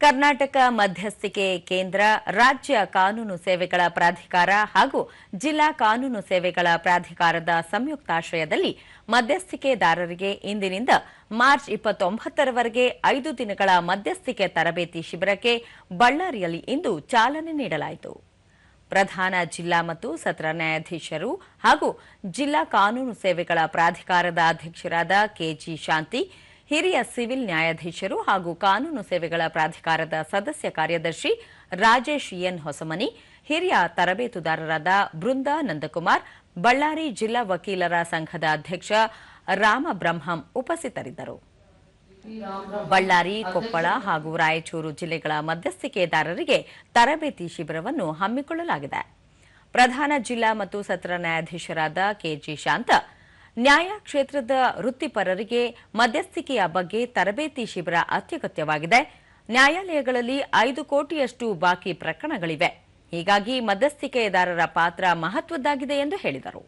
ಕರ್ನಾಟಕ ಮಧ್ಯಸ್ಥಿಕೆ ಕೇಂದ್ರ, ರಾಜ್ಯ ಕಾನೂನು ಸೇವೆಗಳ ಪ್ರಾಧಿಕಾರ ಹಾಗೂ ಜಿಲ್ಲಾ ಕಾನೂನು ಸೇವೆಗಳ ಪ್ರಾಧಿಕಾರದ ಸಂಯುಕ್ತಾಶ್ರಯದಲ್ಲಿ ಮಧ್ಯಸ್ಥಿಕೆದಾರರಿಗೆ ಇಂದಿನಿಂದ ಮಾರ್ಚ್ 29ರವರೆಗೆ 5 ದಿನಗಳ ಮಧ್ಯಸ್ಥಿಕೆ ತರಬೇತಿ ಶಿಬಿರಕ್ಕೆ ಬಳ್ಳಾರಿಯಲ್ಲಿ ಇಂದು ಚಾಲನೆ ನೀಡಲಾಯಿತು. ಪ್ರಧಾನ ಜಿಲ್ಲಾ ಮತ್ತು ಸತ್ರ ನ್ಯಾಯಾಧೀಶರು ಹಾಗೂ ಜಿಲ್ಲಾ ಕಾನೂನು ಸೇವೆಗಳ ಪ್ರಾಧಿಕಾರದ ಅಧ್ಯಕ್ಷರಾದ ಕೆಜಿ ಶಾಂತಿ, ಹಿರಿಯ ಸಿವಿಲ್ ನ್ಯಾಯಾಧೀಶರು ಹಾಗೂ ಕಾನೂನು ಸೇವೆಗಳ ಪ್ರಾಧಿಕಾರದ ಸದಸ್ಯ ಕಾರ್ಯದರ್ಶಿ ರಾಜೇಶ್ ಎನ್ ಹೊಸಮನಿ, ಹಿರಿಯ ತರಬೇತುದಾರರಾದ ಬೃಂದಾ ನಂದಕುಮಾರ್, ಬಳ್ಳಾರಿ ಜಿಲ್ಲಾ ವಕೀಲರ ಸಂಘದ ಅಧ್ಯಕ್ಷ ರಾಮಬ್ರಹ್ಮಂ ಉಪಸ್ಥಿತರಿದ್ದರು. ಬಳ್ಳಾರಿ, ಕೊಪ್ಪಳ ಹಾಗೂ ರಾಯಚೂರು ಜಿಲ್ಲೆಗಳ ಮಧ್ಯಸ್ಥಿಕೆದಾರರಿಗೆ ತರಬೇತಿ ಶಿಬಿರವನ್ನು ಹಮ್ಮಿಕೊಳ್ಳಲಾಗಿದೆ. ಪ್ರಧಾನ ಜಿಲ್ಲಾ ಮತ್ತು ಸತ್ರ ನ್ಯಾಯಾಧೀಶರಾದ ಕೆಜಿ ಶಾಂತ, ನ್ಯಾಯ ಕ್ಷೇತ್ರದ ವೃತ್ತಿಪರರಿಗೆ ಮಧ್ಯಸ್ಥಿಕೆಯ ಬಗ್ಗೆ ತರಬೇತಿ ಶಿಬಿರ ಅತ್ಯಗತ್ಯವಾಗಿದೆ. ನ್ಯಾಯಾಲಯಗಳಲ್ಲಿ 5 ಕೋಟಿಯಷ್ಟು ಬಾಕಿ ಪ್ರಕರಣಗಳಿವೆ. ಹೀಗಾಗಿ ಮಧ್ಯಸ್ಥಿಕೆದಾರರ ಪಾತ್ರ ಮಹತ್ವದ್ದಾಗಿದೆ ಎಂದು ಹೇಳಿದರು.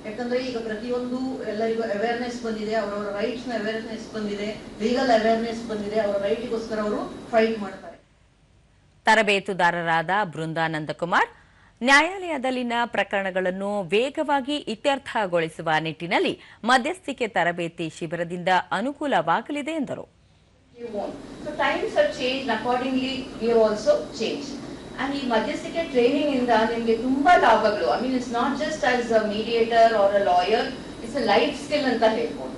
ಯಾಕಂದ್ರೆ ಈಗ ಪ್ರತಿಯೊಂದು ಎಲ್ಲರಿಗೂ ಅವೇರ್ನೆಸ್ ಬಂದಿದೆ, ಅವರವರ ರೈಟ್ಸ್ ನ ಅವೇರ್ನೆಸ್ ಬಂದಿದೆ, ಲೀಗಲ್ ಅವೇರ್ನೆಸ್ ಬಂದಿದೆ, ಅವರ ರೈಟ್ಗೋಸ್ಕರ ಅವರು ಫೈಟ್ ಮಾಡ್ತಾರೆ. ತರಬೇತುದಾರರಾದ ಬೃಂದಾ ನಂದಕುಮಾರ್, ನ್ಯಾಯಾಲಯದಲ್ಲಿನ ಪ್ರಕರಣಗಳನ್ನು ವೇಗವಾಗಿ ಇತ್ಯರ್ಥಗೊಳಿಸುವ ನಿಟ್ಟಿನಲ್ಲಿ ಮಧ್ಯಸ್ಥಿಕೆ ತರಬೇತಿ ಶಿಬಿರದಿಂದ ಅನುಕೂಲವಾಗಲಿದೆ ಎಂದರು. And ಈ ಮಧ್ಯಸ್ಥಿಕೆ ಟ್ರೈನಿಂಗ್ ಇಂದ ನಿಮಗೆ ತುಂಬಾ ಲಾಭಗಳು. I mean it's not just as a mediator or a lawyer, it's a life skill ಅಂತ ಹೇಳ್ಬೋದು.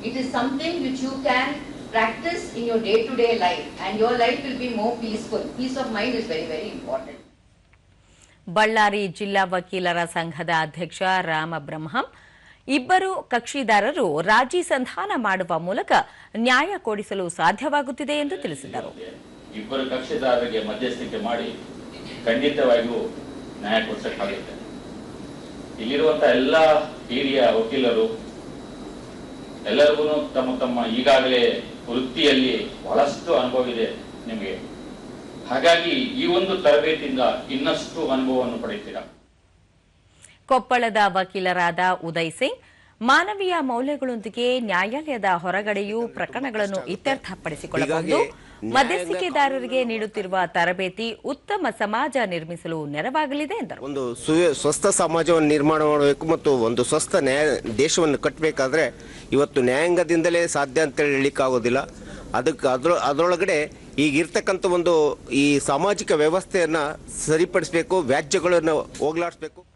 It is something which you can practice in your day to day life and your life will be more peaceful. Peace of mind is very very important. Ballari ಜಿಲ್ಲಾ ವಕೀಲರ ಸಂಘದ ಅಧ್ಯಕ್ಷ ರಾಮಬ್ರಹ್ಮಂ, ಇಬ್ಬರು ಕಕ್ಷಿದಾರರು ರಾಜಿ ಸಂಧಾನ ಮಾಡುವ ಮೂಲಕ ನ್ಯಾಯ ಕೊಡಿಸಲು ಸಾಧ್ಯವಾಗುತ್ತಿದೆ ಎಂದು ತಿಳಿಸಿದರು. ಇಬ್ಬರು ಕಕ್ಷಿದಾರರಿಗೆ ಮಧ್ಯಸ್ಥಿಕೆ ಮಾಡಿ ಖಂಡಿತವಾಗಿಯೂ ನ್ಯಾಯ ಕೊಡಿಸಕ್ಕಾಗುತ್ತೆ. ಇಲ್ಲಿರುವಂತಹ ಎಲ್ಲ ಹಿರಿಯ ವಕೀಲರು ಎಲ್ಲರಿಗೂ ತಮ್ಮ ತಮ್ಮ ಈಗಾಗಲೇ ವೃತ್ತಿಯಲ್ಲಿ ಬಹಳಷ್ಟು ಅನುಭವ ಇದೆ ನಿಮಗೆ. ಹಾಗಾಗಿ ಈ ಒಂದು ತರಬೇತಿಯಿಂದ ಇನ್ನಷ್ಟು ಅನುಭವವನ್ನು ಪಡೆಯುತ್ತೀರಾ. ಕೊಪ್ಪಳದ ವಕೀಲರಾದ ಉದಯ್ ಸಿಂಗ್, ಮಾನವೀಯ ಮೌಲ್ಯಗಳೊಂದಿಗೆ ನ್ಯಾಯಾಲಯದ ಹೊರಗಡೆಯೂ ಪ್ರಕರಣಗಳನ್ನು ಇತ್ಯರ್ಥಪಡಿಸಿಕೊಳ್ಳಬಹುದು. ಮಧ್ಯಸ್ಥಿಕೆದಾರರಿಗೆ ನೀಡುತ್ತಿರುವ ತರಬೇತಿ ಉತ್ತಮ ಸಮಾಜ ನಿರ್ಮಿಸಲು ನೆರವಾಗಲಿದೆ ಎಂದರು. ಒಂದು ಸ್ವಸ್ಥ ಸಮಾಜವನ್ನು ನಿರ್ಮಾಣ ಮಾಡಬೇಕು ಮತ್ತು ಒಂದು ಸ್ವಸ್ಥ ದೇಶವನ್ನು ಕಟ್ಟಬೇಕಾದ್ರೆ ಇವತ್ತು ನ್ಯಾಯಾಂಗದಿಂದಲೇ ಸಾಧ್ಯ ಅಂತ ಹೇಳಲಿಕ್ಕಾಗೋದಿಲ್ಲ. ಅದರೊಳಗಡೆ ಈಗಿರ್ತಕ್ಕಂಥ ಒಂದು ಈ ಸಾಮಾಜಿಕ ವ್ಯವಸ್ಥೆಯನ್ನು ಸರಿಪಡಿಸಬೇಕು, ವ್ಯಾಜ್ಯಗಳನ್ನು ಹೋಗಲಾಡಿಸಬೇಕು.